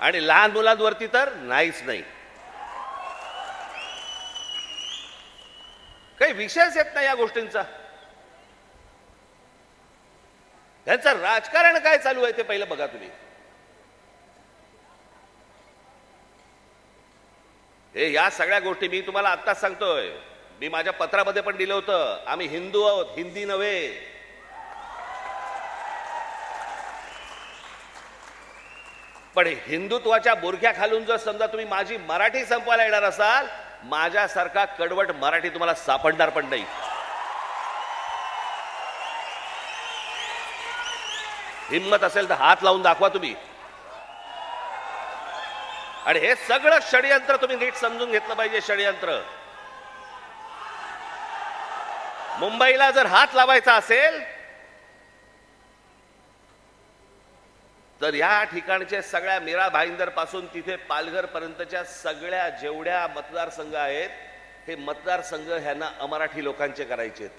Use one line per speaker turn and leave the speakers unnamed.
आणि लहान मुलांवरती तर नाहीच नाही. काही विषयच येत नाही या गोष्टींचा. त्यांचं राजकारण काय चालू आहे ते पहिलं बघा तुम्ही. हे या सगळ्या गोष्टी मी तुम्हाला आत्ताच सांगतोय. मी माझ्या पत्रामध्ये पण दिलं होतं, आम्ही हिंदू आहोत, हिंदी नव्हे. पण हिंदुत्वाच्या बोरख्या खालून जर समजा तुम्ही माझी मराठी संपवायला येणार असाल, माझ्यासारखा कडवट मराठी तुम्हाला सापडणार पण नाही. हिम्मत असेल तर हात लावून दाखवा तुम्ही. आणि हे सगळं षडयंत्र तुम्ही नीट समजून घेतलं पाहिजे. षडयंत्र मुंबईला जर हात लावायचा असेल तर या ठिकाणच्या सगळ्या मीरा भाईंदर पासून तिथे पालघर पर्यंतच्या सगळ्या जेवढ्या मतदारसंघ आहेत, हे मतदारसंघ ह्यांना अमराठी लोकांचे करायचे आहेत.